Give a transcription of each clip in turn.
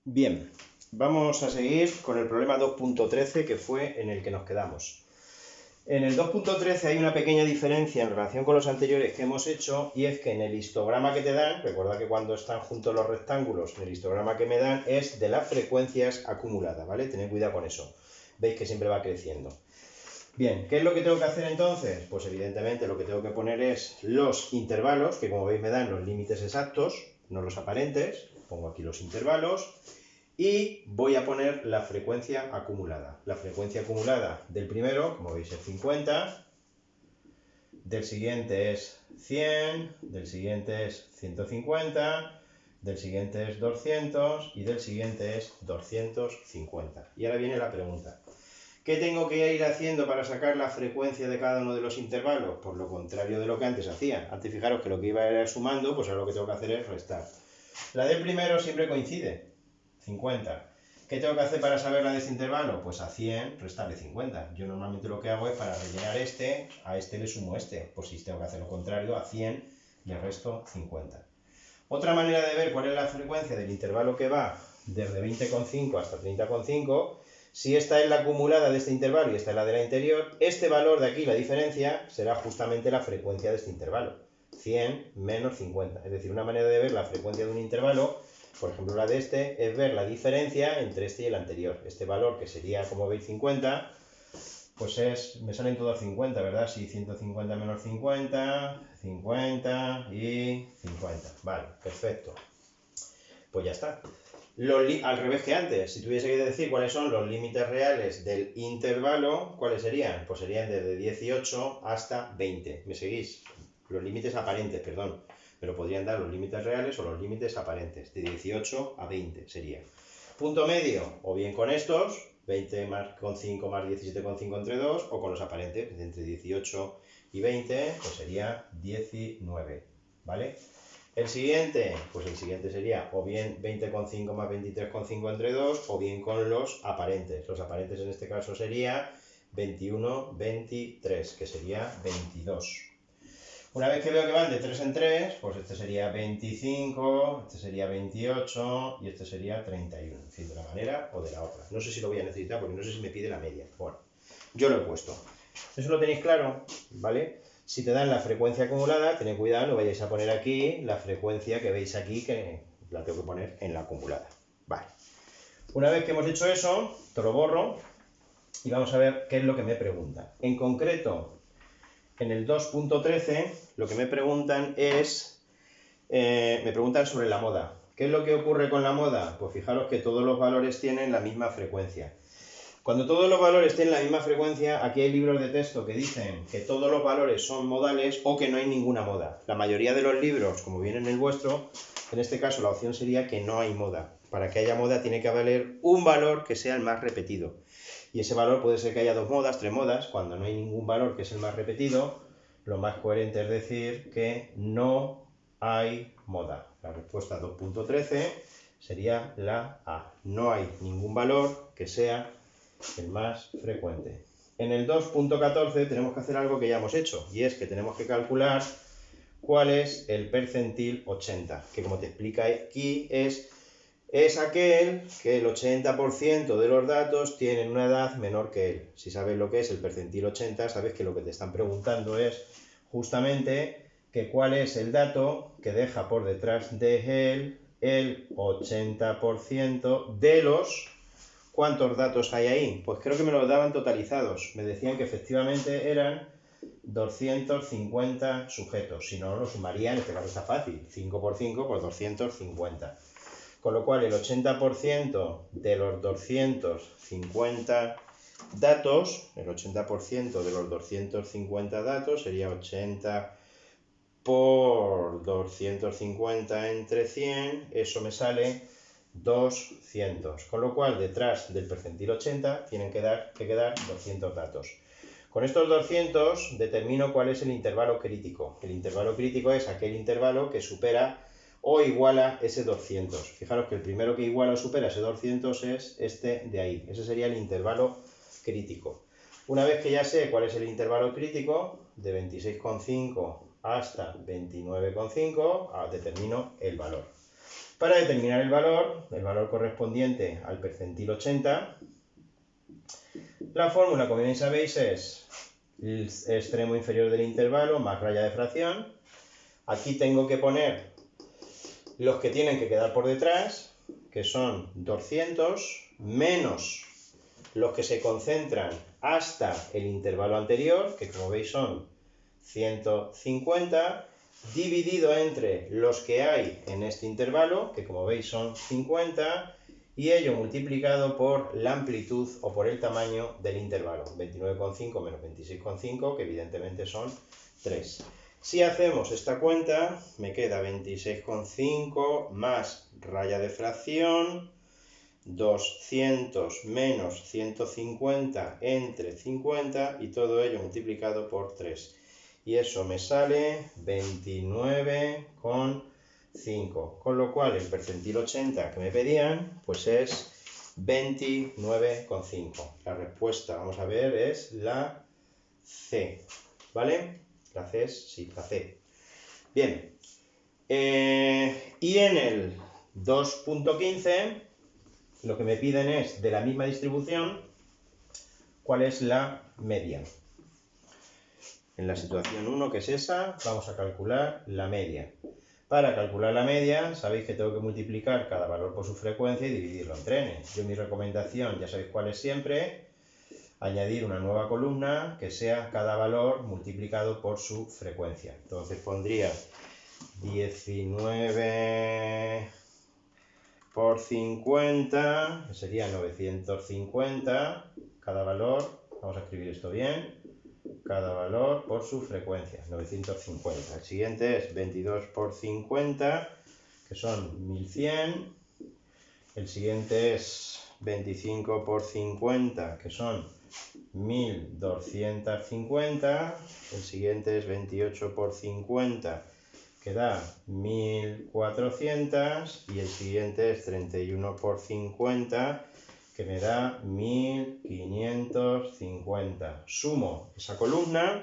Bien, vamos a seguir con el problema 2.13 que fue en el que nos quedamos. En el 2.13 hay una pequeña diferencia en relación con los anteriores que hemos hecho, y es que en el histograma que te dan, recuerda que cuando están juntos los rectángulos, el histograma que me dan es de las frecuencias acumuladas, ¿vale? Tened cuidado con eso. Veis que siempre va creciendo. Bien, ¿qué es lo que tengo que hacer entonces? Pues evidentemente lo que tengo que poner es los intervalos, que como veis me dan los límites exactos, no los aparentes. Pongo aquí los intervalos y voy a poner la frecuencia acumulada. La frecuencia acumulada del primero, como veis, es 50, del siguiente es 100, del siguiente es 150, del siguiente es 200 y del siguiente es 250. Y ahora viene la pregunta. ¿Qué tengo que ir haciendo para sacar la frecuencia de cada uno de los intervalos? Por lo contrario de lo que antes hacía. Antes fijaros que lo que iba era sumando, pues ahora lo que tengo que hacer es restar. La del primero siempre coincide, 50. ¿Qué tengo que hacer para saber la de este intervalo? Pues a 100 restarle 50. Yo normalmente lo que hago es para rellenar este, a este le sumo este. Pues si tengo que hacer lo contrario, a 100 le resto 50. Otra manera de ver cuál es la frecuencia del intervalo que va desde 20,5 hasta 30,5, si esta es la acumulada de este intervalo y esta es la de la anterior, este valor de aquí, la diferencia, será justamente la frecuencia de este intervalo. 100 menos 50. Es decir, una manera de ver la frecuencia de un intervalo, por ejemplo la de este, es ver la diferencia entre este y el anterior. Este valor, que sería, como veis, 50, pues me salen todos 50, ¿verdad? Sí, 150 menos 50, 50 y 50. Vale, perfecto. Pues ya está. Al revés que antes, si tuviese que decir cuáles son los límites reales del intervalo, ¿cuáles serían? Pues serían desde 18 hasta 20. ¿Me seguís? Los límites aparentes, perdón. Pero podrían dar los límites reales o los límites aparentes. De 18 a 20 sería. Punto medio, o bien con estos, 20 más con 5 más 17,5 entre 2, o con los aparentes, de entre 18 y 20, pues sería 19. ¿Vale? El siguiente, pues el siguiente sería o bien 20,5 más 23,5 entre 2, o bien con los aparentes. Los aparentes en este caso sería 21, 23, que sería 22. Una vez que veo que van de 3 en 3, pues este sería 25, este sería 28 y este sería 31. En fin, de una manera o de la otra. No sé si lo voy a necesitar porque no sé si me pide la media. Bueno, yo lo he puesto. ¿Eso lo tenéis claro? ¿Vale? Si te dan la frecuencia acumulada, tened cuidado, no vayáis a poner aquí la frecuencia que veis aquí, que la tengo que poner en la acumulada. Vale. Una vez que hemos hecho eso, te lo borro y vamos a ver qué es lo que me pregunta. En concreto, en el 2.13, lo que me preguntan es, me preguntan sobre la moda. ¿Qué es lo que ocurre con la moda? Pues fijaros que todos los valores tienen la misma frecuencia. Cuando todos los valores tienen la misma frecuencia, aquí hay libros de texto que dicen que todos los valores son modales o que no hay ninguna moda. La mayoría de los libros, como viene en el vuestro, en este caso la opción sería que no hay moda. Para que haya moda tiene que valer un valor que sea el más repetido. Y ese valor puede ser que haya 2 modas, 3 modas. Cuando no hay ningún valor que es el más repetido, lo más coherente es decir que no hay moda. La respuesta 2.13 sería la A. No hay ningún valor que sea el más frecuente. En el 2.14 tenemos que hacer algo que ya hemos hecho, y es que tenemos que calcular cuál es el percentil 80, que como te explica aquí es aquel que el 80% de los datos tienen una edad menor que él. Si sabes lo que es el percentil 80, sabes que lo que te están preguntando es justamente que cuál es el dato que deja por detrás de él el 80% de los... ¿Cuántos datos hay ahí? Pues creo que me los daban totalizados. Me decían que efectivamente eran 250 sujetos. Si no, lo sumaría, en este caso está fácil. 5 por 5, pues 250. Con lo cual el 80% de los 250 datos, el 80% de los 250 datos sería 80 por 250 entre 100, eso me sale 200. Con lo cual, detrás del percentil 80 tienen que quedar 200 datos. Con estos 200 determino cuál es el intervalo crítico. El intervalo crítico es aquel intervalo que supera o iguala ese 200. Fijaros que el primero que iguala o supera ese 200 es este de ahí. Ese sería el intervalo crítico. Una vez que ya sé cuál es el intervalo crítico, de 26,5 hasta 29,5, determino el valor. Para determinar el valor correspondiente al percentil 80, la fórmula, como bien sabéis, es el extremo inferior del intervalo más raya de fracción. Aquí tengo que poner los que tienen que quedar por detrás, que son 200, menos los que se concentran hasta el intervalo anterior, que como veis son 150, dividido entre los que hay en este intervalo, que como veis son 50, y ello multiplicado por la amplitud o por el tamaño del intervalo, 29,5 menos 26,5, que evidentemente son 3. Si hacemos esta cuenta, me queda 26,5 más raya de fracción, 200 menos 150 entre 50, y todo ello multiplicado por 3. Y eso me sale 29,5. Con lo cual el percentil 80 que me pedían, pues es 29,5. La respuesta, vamos a ver, es la C. ¿Vale? La C es, sí, la C. Bien. Y en el 2.15, lo que me piden es, de la misma distribución, cuál es la media. En la situación 1, que es esa, vamos a calcular la media. Para calcular la media, sabéis que tengo que multiplicar cada valor por su frecuencia y dividirlo entre n. Yo mi recomendación, ya sabéis cuál es siempre, añadir una nueva columna que sea cada valor multiplicado por su frecuencia. Entonces pondría 19 por 50, que sería 950, cada valor, vamos a escribir esto bien, cada valor por su frecuencia, 950. El siguiente es 22 por 50, que son 1100. El siguiente es 25 por 50, que son 1250. El siguiente es 28 por 50, que da 1400. Y el siguiente es 31 por 50, que me da 1550. Sumo esa columna,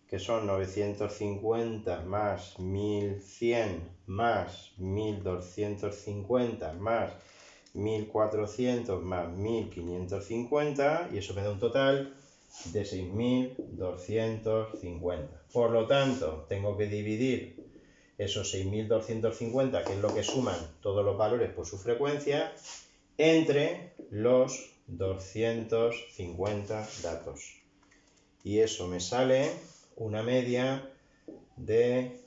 que son 950 más 1100 más 1250 más 1400 más 1550, y eso me da un total de 6250. Por lo tanto, tengo que dividir esos 6250, que es lo que suman todos los valores por su frecuencia, entre los 250 datos. Y eso me sale una media de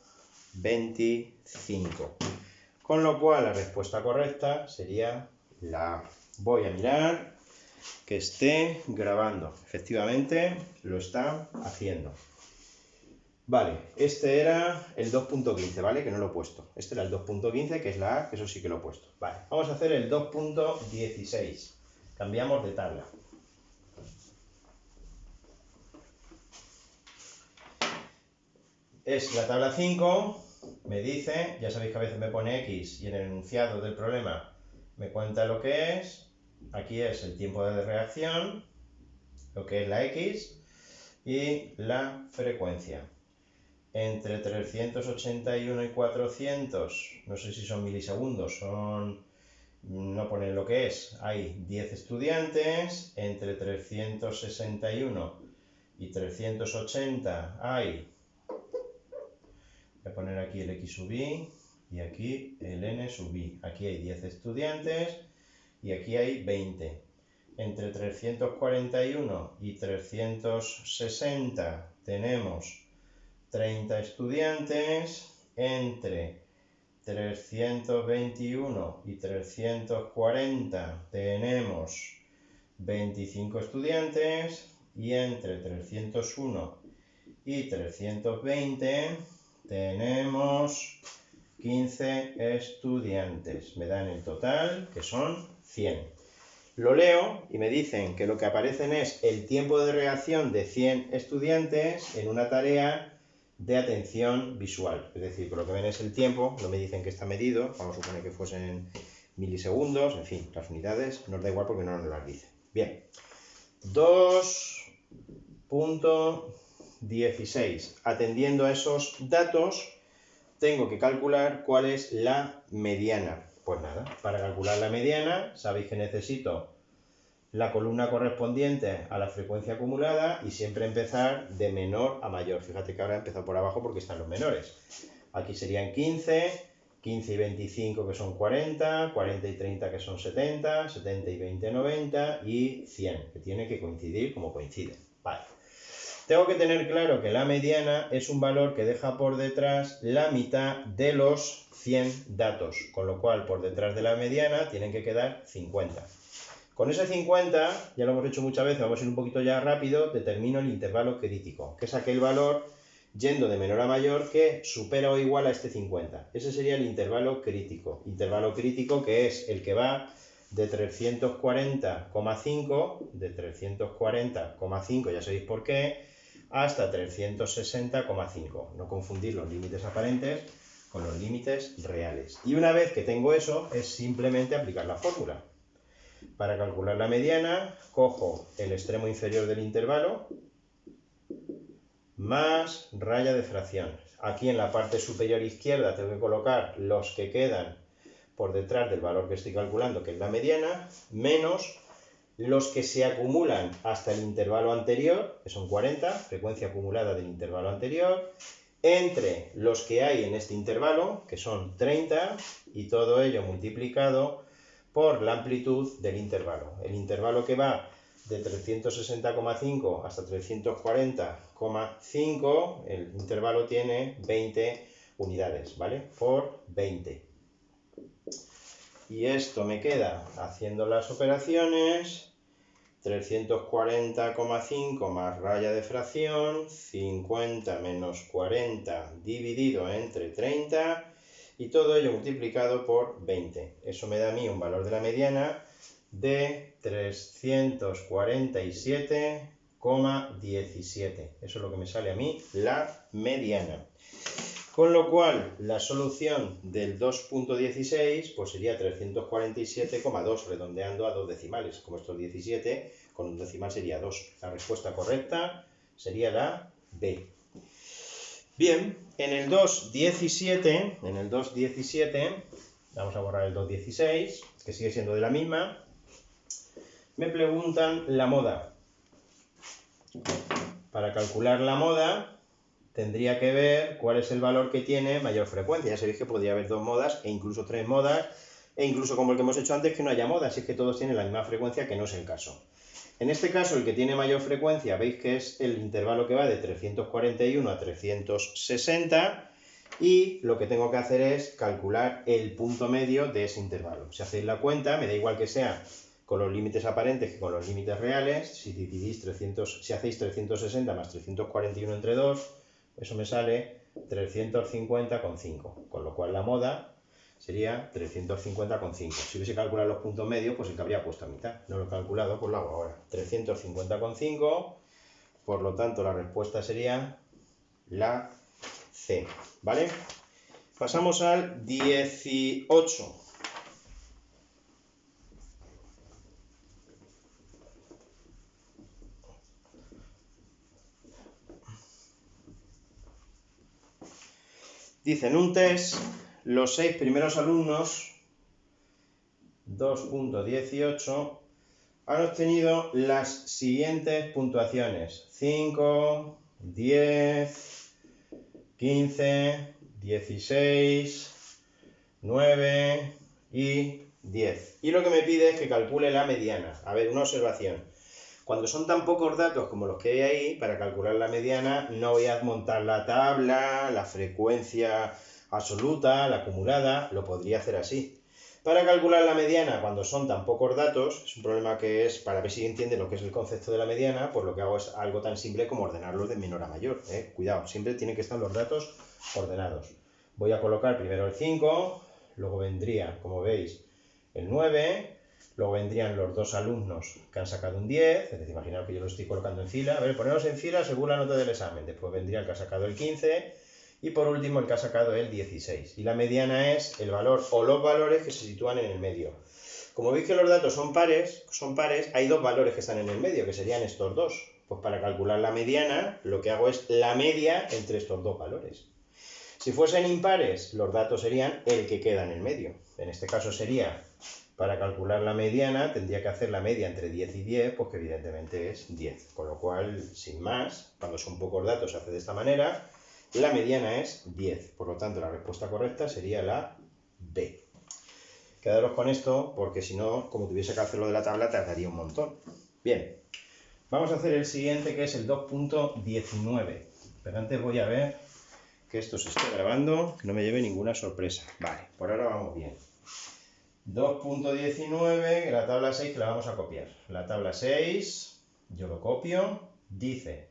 25. Con lo cual la respuesta correcta sería la A. Voy a mirar que esté grabando. Efectivamente lo está haciendo. Vale, este era el 2.15, ¿vale? Que no lo he puesto. Este era el 2.15, que es la A, que eso sí que lo he puesto. Vale, vamos a hacer el 2.16. Cambiamos de tabla. Es la tabla 5, me dice, ya sabéis que a veces me pone X y en el enunciado del problema me cuenta lo que es. Aquí es el tiempo de reacción, lo que es la X, y la frecuencia. Entre 381 y 400, no sé si son milisegundos, no ponen lo que es, hay 10 estudiantes. Entre 361 y 380 hay, voy a poner aquí el X sub I y aquí el N sub I. Aquí hay 10 estudiantes y aquí hay 20. Entre 341 y 360 tenemos 30 estudiantes. Entre 321 y 340 tenemos 25 estudiantes. Y entre 301 y 320 tenemos 15 estudiantes. Me dan el total, que son 100. Lo leo y me dicen que lo que aparecen es el tiempo de reacción de 100 estudiantes en una tarea de atención visual. Es decir, que lo que ven es el tiempo, no me dicen que está medido, vamos a suponer que fuesen milisegundos, en fin, las unidades nos da igual porque no nos las dicen. Bien, 2.16. Atendiendo a esos datos, tengo que calcular cuál es la mediana. Pues nada, para calcular la mediana, sabéis que necesito la columna correspondiente a la frecuencia acumulada y siempre empezar de menor a mayor. Fíjate que ahora he empezado por abajo porque están los menores. Aquí serían 15, 15 y 25 que son 40, 40 y 30 que son 70, 70 y 20, 90 y 100, que tiene que coincidir como coinciden. Vale. Tengo que tener claro que la mediana es un valor que deja por detrás la mitad de los 100 datos, con lo cual por detrás de la mediana tienen que quedar 50. Con ese 50, ya lo hemos hecho muchas veces, vamos a ir un poquito ya rápido, determino el intervalo crítico, que es aquel valor yendo de menor a mayor que supera o igual a este 50. Ese sería el intervalo crítico. Intervalo crítico que es el que va de 340,5, ya sabéis por qué, hasta 360,5. No confundir los límites aparentes con los límites reales. Y una vez que tengo eso, es simplemente aplicar la fórmula. Para calcular la mediana, cojo el extremo inferior del intervalo más raya de fracción. Aquí en la parte superior izquierda tengo que colocar los que quedan por detrás del valor que estoy calculando, que es la mediana, menos los que se acumulan hasta el intervalo anterior, que son 40, frecuencia acumulada del intervalo anterior, entre los que hay en este intervalo, que son 30, y todo ello multiplicado por la amplitud del intervalo. El intervalo que va de 360,5 hasta 340,5, el intervalo tiene 20 unidades, ¿vale? Por 20. Y esto me queda, haciendo las operaciones, 340,5 más raya de fracción, 50 menos 40 dividido entre 30, y todo ello multiplicado por 20. Eso me da a mí un valor de la mediana de 347,17. Eso es lo que me sale a mí, la mediana. Con lo cual, la solución del 2.16 pues sería 347,2, redondeando a 2 decimales. Como esto es 17, con un decimal sería 2. La respuesta correcta sería la B. Bien, en el 2.17, vamos a borrar el 2.16, que sigue siendo de la misma, me preguntan la moda. Para calcular la moda, tendría que ver cuál es el valor que tiene mayor frecuencia. Ya sabéis que podría haber 2 modas e incluso 3 modas, e incluso como el que hemos hecho antes, que no haya modas, si es que todos tienen la misma frecuencia, que no es el caso. En este caso, el que tiene mayor frecuencia, veis que es el intervalo que va de 341 a 360, y lo que tengo que hacer es calcular el punto medio de ese intervalo. Si hacéis la cuenta, me da igual que sea con los límites aparentes que con los límites reales. Si hacéis 360 más 341 entre 2, eso me sale 350,5, con lo cual la moda sería 350,5. Si hubiese calculado los puntos medios, pues el que habría puesto a mitad. No lo he calculado, pues lo hago ahora. 350,5, por lo tanto la respuesta sería la C, ¿vale? Pasamos al 18. Dice, en un test, los 6 primeros alumnos, 2.18, han obtenido las siguientes puntuaciones: 5, 10, 15, 16, 9 y 10. Y lo que me pide es que calcule la mediana. A ver, una observación. Cuando son tan pocos datos como los que hay ahí, para calcular la mediana no voy a montar la tabla, la frecuencia absoluta, la acumulada, lo podría hacer así. Para calcular la mediana, cuando son tan pocos datos, es un problema que es, para ver si entienden lo que es el concepto de la mediana, pues lo que hago es algo tan simple como ordenarlos de menor a mayor. Cuidado, siempre tienen que estar los datos ordenados. Voy a colocar primero el 5, luego vendría, como veis, el 9, luego vendrían los 2 alumnos que han sacado un 10, es decir, imaginaos que yo lo estoy colocando en fila. A ver, poneros en fila según la nota del examen. Después vendría el que ha sacado el 15 y por último el que ha sacado el 16. Y la mediana es el valor o los valores que se sitúan en el medio. Como veis que los datos son pares, hay 2 valores que están en el medio, que serían estos 2. Pues para calcular la mediana, lo que hago es la media entre estos 2 valores. Si fuesen impares, los datos serían el que queda en el medio. En este caso sería, para calcular la mediana, tendría que hacer la media entre 10 y 10, pues que evidentemente es 10. Con lo cual, sin más, cuando son pocos datos se hace de esta manera, la mediana es 10. Por lo tanto, la respuesta correcta sería la B. Quedaros con esto, porque si no, como tuviese que hacerlo de la tabla, tardaría un montón. Bien, vamos a hacer el siguiente, que es el 2.19. Pero antes voy a ver que esto se esté grabando, que no me lleve ninguna sorpresa. Vale, por ahora vamos bien. 2.19, la tabla 6 que la vamos a copiar. La tabla 6, yo lo copio, dice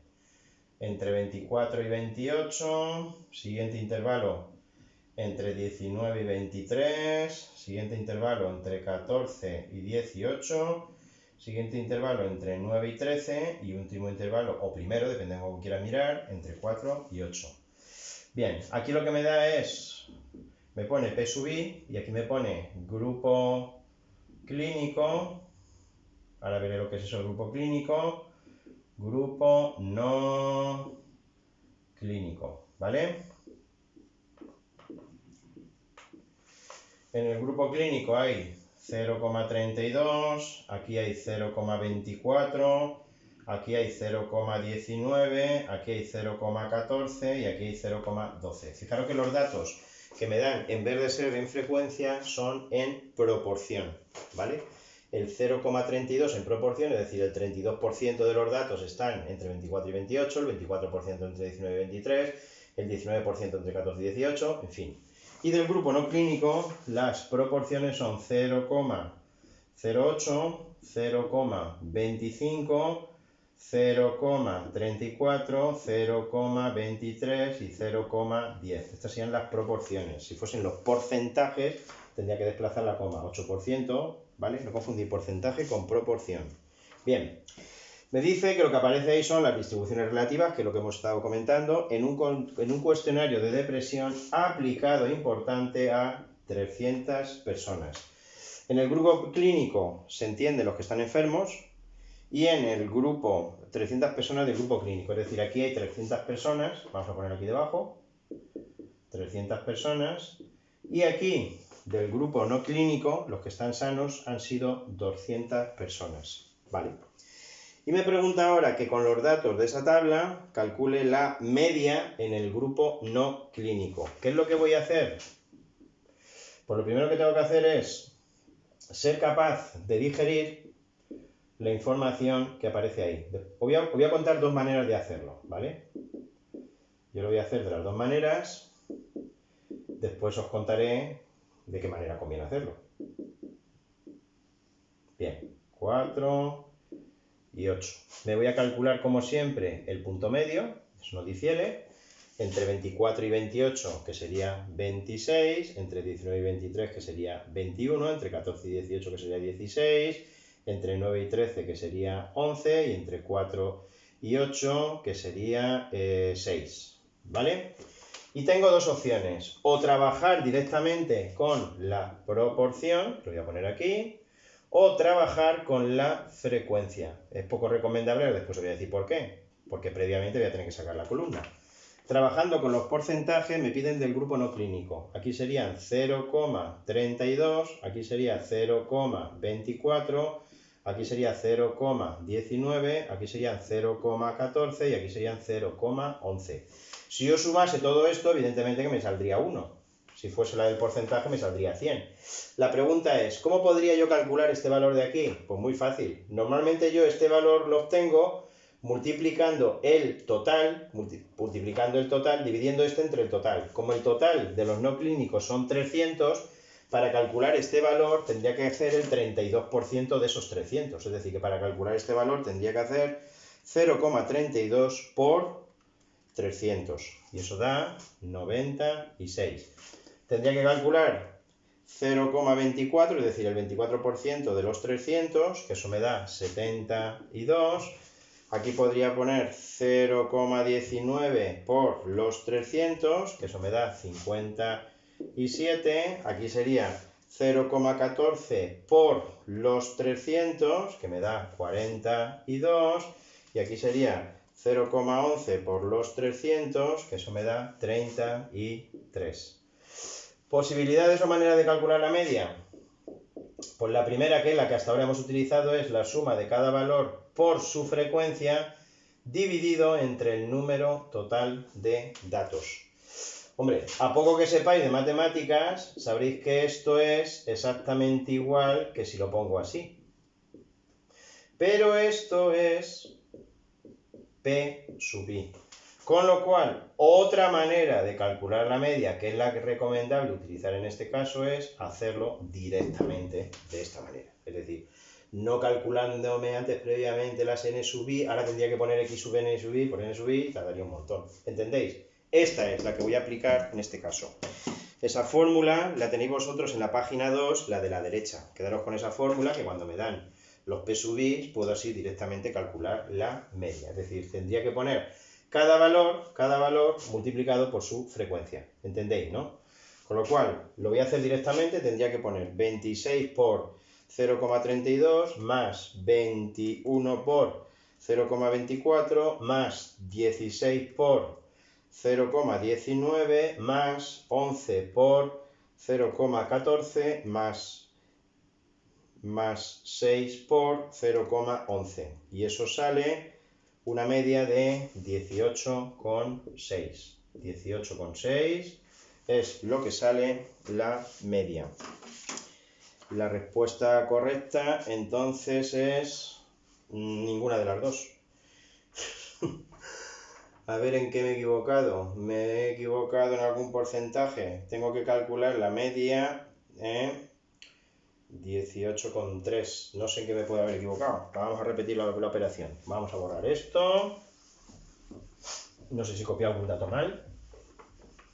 entre 24 y 28, siguiente intervalo entre 19 y 23, siguiente intervalo entre 14 y 18, siguiente intervalo entre 9 y 13 y último intervalo, o primero, depende de cómo quieras mirar, entre 4 y 8. Bien, aquí lo que me da es, me pone P sub I y aquí me pone grupo clínico. Ahora veré lo que es eso, grupo clínico, grupo no clínico, ¿vale? En el grupo clínico hay 0,32, aquí hay 0,24, aquí hay 0,19, aquí hay 0,14 y aquí hay 0,12. Fijaros que los datos que me dan, en vez de ser en frecuencia, son en proporción, ¿vale? El 0,32 en proporción, es decir, el 32% de los datos están entre 24 y 28, el 24% entre 19 y 23, el 19% entre 14 y 18, en fin. Y del grupo no clínico, las proporciones son 0,08, 0,25, 0,34, 0,23 y 0,10. Estas serían las proporciones. Si fuesen los porcentajes, tendría que desplazar la coma. 8%, ¿vale? No confundir porcentaje con proporción. Bien. Me dice que lo que aparece ahí son las distribuciones relativas, que es lo que hemos estado comentando, en un cuestionario de depresión aplicado importante a 300 personas. En el grupo clínico se entiende los que están enfermos y en el grupo 300 personas del grupo clínico. Es decir, aquí hay 300 personas, vamos a poner aquí debajo, 300 personas, y aquí del grupo no clínico, los que están sanos han sido 200 personas. ¿Vale? Y me pregunta ahora que con los datos de esa tabla calcule la media en el grupo no clínico. ¿Qué es lo que voy a hacer? Pues lo primero que tengo que hacer es ser capaz de digerir la información que aparece ahí. Os voy a contar dos maneras de hacerlo, ¿vale? Yo lo voy a hacer de las dos maneras, después os contaré de qué manera conviene hacerlo. Bien, 4... y 8. Me voy a calcular, como siempre, el punto medio, es no diciere, entre 24 y 28, que sería 26, entre 19 y 23, que sería 21, entre 14 y 18, que sería 16, entre 9 y 13, que sería 11, y entre 4 y 8, que sería 6, ¿vale? Y tengo dos opciones, o trabajar directamente con la proporción, lo voy a poner aquí, o trabajar con la frecuencia. Es poco recomendable, después os voy a decir por qué. Porque previamente voy a tener que sacar la columna. Trabajando con los porcentajes me piden del grupo no clínico. Aquí serían 0,32, aquí sería 0,24, aquí sería 0,19, aquí serían 0,14 y aquí serían 0,11. Si yo sumase todo esto, evidentemente que me saldría 1. Si fuese la del porcentaje me saldría 100. La pregunta es, ¿cómo podría yo calcular este valor de aquí? Pues muy fácil. Normalmente yo este valor lo obtengo multiplicando el total, dividiendo este entre el total. Como el total de los no clínicos son 300, para calcular este valor tendría que hacer el 32% de esos 300. Es decir, que para calcular este valor tendría que hacer 0,32 por 300. Y eso da 96. Tendría que calcular 0,24, es decir, el 24% de los 300, que eso me da 72. Aquí podría poner 0,19 por los 300, que eso me da 57. Aquí sería 0,14 por los 300, que me da 42. Y aquí sería 0,11 por los 300, que eso me da 33. ¿Posibilidades o manera de calcular la media? Pues la primera, que es la que hasta ahora hemos utilizado, es la suma de cada valor por su frecuencia dividido entre el número total de datos. Hombre, a poco que sepáis de matemáticas, sabréis que esto es exactamente igual que si lo pongo así. Pero esto es P sub I. Con lo cual, otra manera de calcular la media, que es la que es recomendable utilizar en este caso, es hacerlo directamente de esta manera. Es decir, no calculándome antes previamente las n sub i, ahora tendría que poner x sub n sub i por n sub i, tardaría un montón. ¿Entendéis? Esta es la que voy a aplicar en este caso. Esa fórmula la tenéis vosotros en la página 2, la de la derecha. Quedaros con esa fórmula que cuando me dan los p sub i, puedo así directamente calcular la media. Es decir, tendría que poner cada valor multiplicado por su frecuencia. ¿Entendéis, no? Con lo cual, lo voy a hacer directamente, tendría que poner 26 por 0,32 más 21 por 0,24 más 16 por 0,19 más 11 por 0,14 más 6 por 0,11. Y eso sale una media de 18,6. 18,6 es lo que sale la media. La respuesta correcta entonces es ninguna de las dos. A ver en qué me he equivocado. Me he equivocado en algún porcentaje. Tengo que calcular la media 18,3. No sé en qué me puedo haber equivocado. Vamos a repetir la operación. Vamos a borrar esto. No sé si he copiado algún dato mal.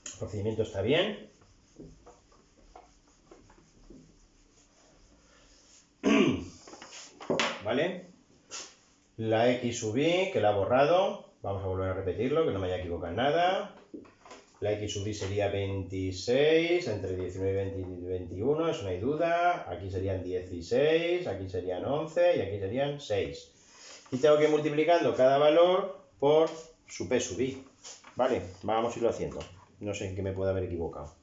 El procedimiento está bien. ¿Vale? La x sub i, que la he borrado. Vamos a volver a repetirlo, que no me haya equivocado en nada. La x sub i sería 26, entre 19 y 21, eso no hay duda. Aquí serían 16, aquí serían 11 y aquí serían 6. Y tengo que ir multiplicando cada valor por su p sub i. Vale, vamos a irlo haciendo. No sé en qué me puedo haber equivocado.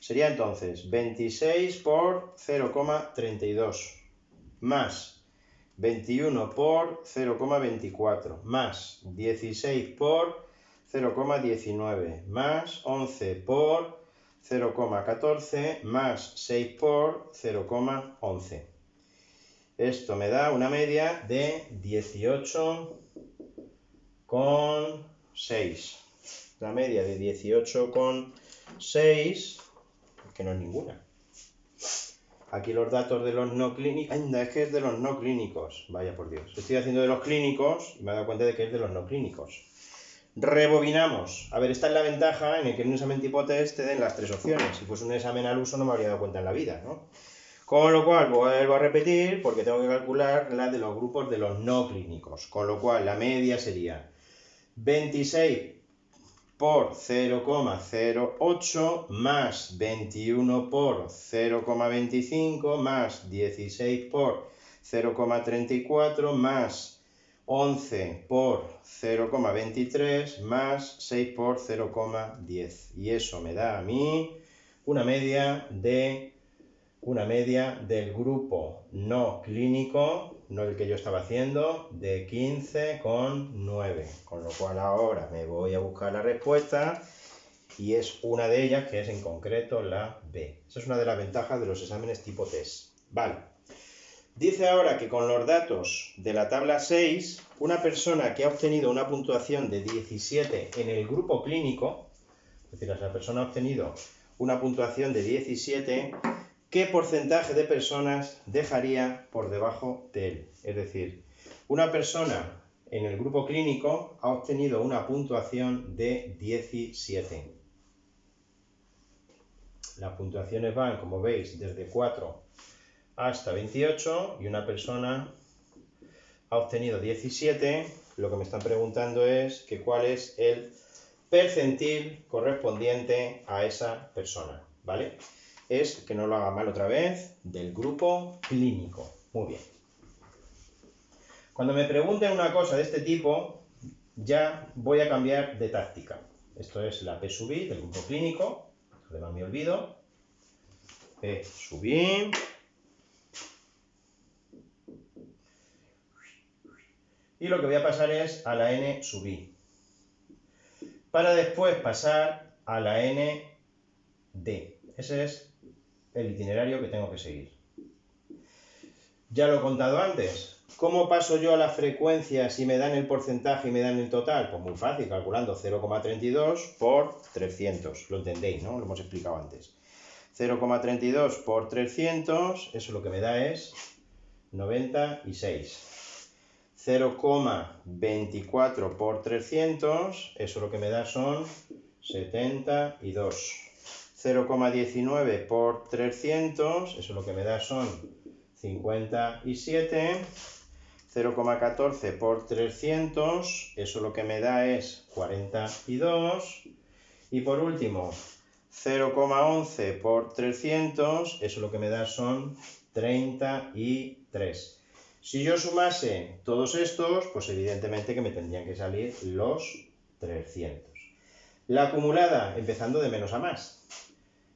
Sería entonces 26 por 0,32 más 21 por 0,24 más 16 por 0,19 más 11 por 0,14 más 6 por 0,11. Esto me da una media de 18,6. La media de 18,6, que no es ninguna. Aquí los datos de los no clínicos. Anda, es que es de los no clínicos. Vaya por Dios. Estoy haciendo de los clínicos y me he dado cuenta de que es de los no clínicos. Rebobinamos. A ver, esta es la ventaja en el que en un examen tipo test te den las tres opciones. Si fuese un examen al uso no me habría dado cuenta en la vida, ¿no? Con lo cual vuelvo a repetir porque tengo que calcular la de los grupos de los no clínicos. Con lo cual la media sería 26 por 0,08 más 21 por 0,25 más 16 por 0,34 más 11 por 0,23 más 6 por 0,10. Y eso me da a mí una media del grupo no clínico, no el que yo estaba haciendo, de 15,9. Con lo cual ahora me voy a buscar la respuesta y es una de ellas, que es en concreto la B. Esa es una de las ventajas de los exámenes tipo test. Vale. Dice ahora que con los datos de la tabla 6, una persona que ha obtenido una puntuación de 17 en el grupo clínico, es decir, la persona ha obtenido una puntuación de 17, ¿qué porcentaje de personas dejaría por debajo de él? Es decir, una persona en el grupo clínico ha obtenido una puntuación de 17. Las puntuaciones van, como veis, desde 4 hasta 28 y una persona ha obtenido 17. Lo que me están preguntando es que cuál es el percentil correspondiente a esa persona, ¿vale? Es, que no lo haga mal otra vez, del grupo clínico. Muy bien. Cuando me pregunten una cosa de este tipo, ya voy a cambiar de táctica. Esto es la P sub I del grupo clínico, además me olvido. P sub I. Y lo que voy a pasar es a la N sub I. Para después pasar a la N D. Ese es el itinerario que tengo que seguir. Ya lo he contado antes. ¿Cómo paso yo a la frecuencia si me dan el porcentaje y me dan el total? Pues muy fácil, calculando 0,32 por 300. Lo entendéis, ¿no? Lo hemos explicado antes. 0,32 por 300, eso lo que me da es 96. 0,24 por 300, eso lo que me da son 72. 0,19 por 300, eso lo que me da son 57. 0,14 por 300, eso lo que me da es 42. Y por último, 0,11 por 300, eso lo que me da son 33. Si yo sumase todos estos, pues evidentemente que me tendrían que salir los 300. La acumulada, empezando de menos a más.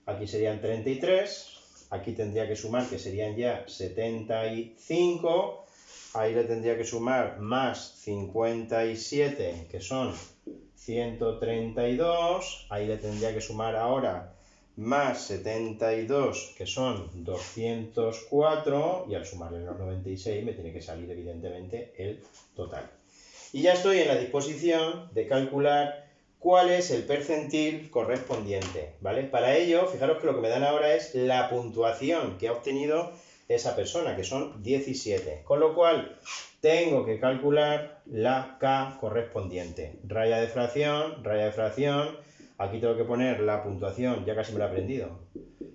Aquí serían 33, aquí tendría que sumar, que serían ya 75, ahí le tendría que sumar más 57, que son 132, ahí le tendría que sumar ahora más 72, que son 204, y al sumarle los 96 me tiene que salir evidentemente el total. Y ya estoy en la disposición de calcular cuál es el percentil correspondiente, ¿vale? Para ello, fijaros que lo que me dan ahora es la puntuación que ha obtenido esa persona, que son 17, con lo cual tengo que calcular la K correspondiente. Raya de fracción, aquí tengo que poner la puntuación, ya casi me lo he aprendido,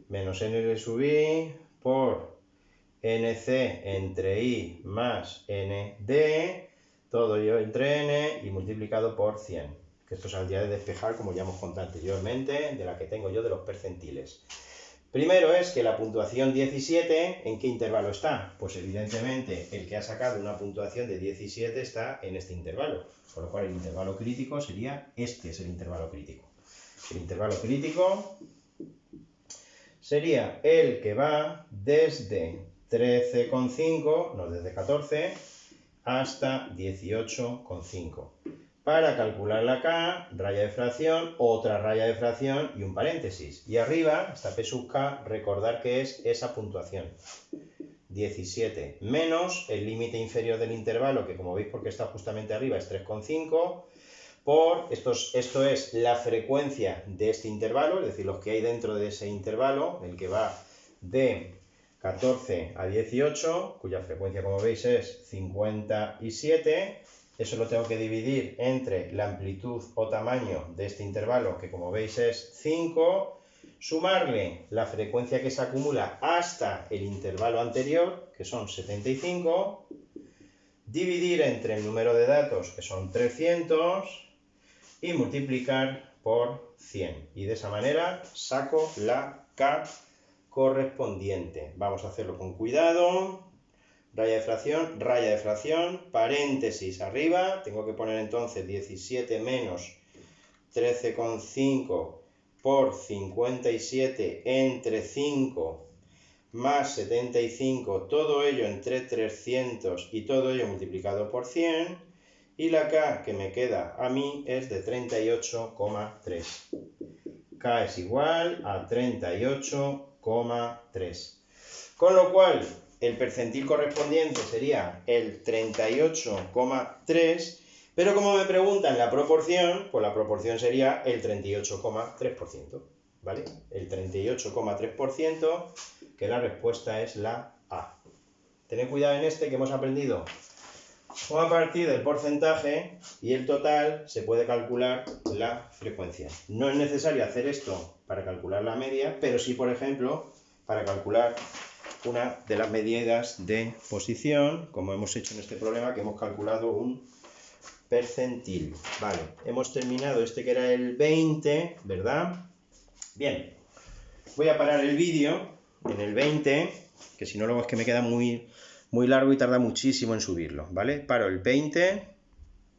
menos N sub I por NC entre I más ND, todo ello entre N y multiplicado por 100. Que esto saldría de despejar, como ya hemos contado anteriormente, de la que tengo yo de los percentiles. Primero es que la puntuación 17, ¿en qué intervalo está? Pues evidentemente el que ha sacado una puntuación de 17 está en este intervalo, por lo cual el intervalo crítico sería, este es el intervalo crítico. El intervalo crítico sería el que va desde 13,5, no desde 14, hasta 18,5. Para calcular la K, raya de fracción, otra raya de fracción y un paréntesis. Y arriba, esta P sub K, recordar que es esa puntuación. 17 menos el límite inferior del intervalo, que como veis porque está justamente arriba es 3,5, por, esto es la frecuencia de este intervalo, es decir, los que hay dentro de ese intervalo, el que va de 14 a 18, cuya frecuencia como veis es 57, eso lo tengo que dividir entre la amplitud o tamaño de este intervalo, que como veis es 5, sumarle la frecuencia que se acumula hasta el intervalo anterior, que son 75, dividir entre el número de datos, que son 300, y multiplicar por 100. Y de esa manera saco la K correspondiente. Vamos a hacerlo con cuidado. Raya de fracción, paréntesis arriba, tengo que poner entonces 17 menos 13,5 por 57 entre 5 más 75, todo ello entre 300 y todo ello multiplicado por 100, y la K que me queda a mí es de 38,3. K es igual a 38,3. Con lo cual, el percentil correspondiente sería el 38,3, pero como me preguntan la proporción, pues la proporción sería el 38,3%, ¿vale? El 38,3%, que la respuesta es la A. Tened cuidado en este que hemos aprendido. A partir del porcentaje y el total se puede calcular la frecuencia. No es necesario hacer esto para calcular la media, pero sí, por ejemplo, para calcular una de las medidas de posición, como hemos hecho en este problema, que hemos calculado un percentil. Vale, hemos terminado este que era el 20, ¿verdad? Bien, voy a parar el vídeo en el 20, que si no luego es que me queda muy largo y tarda muchísimo en subirlo, ¿vale? Paro el 20.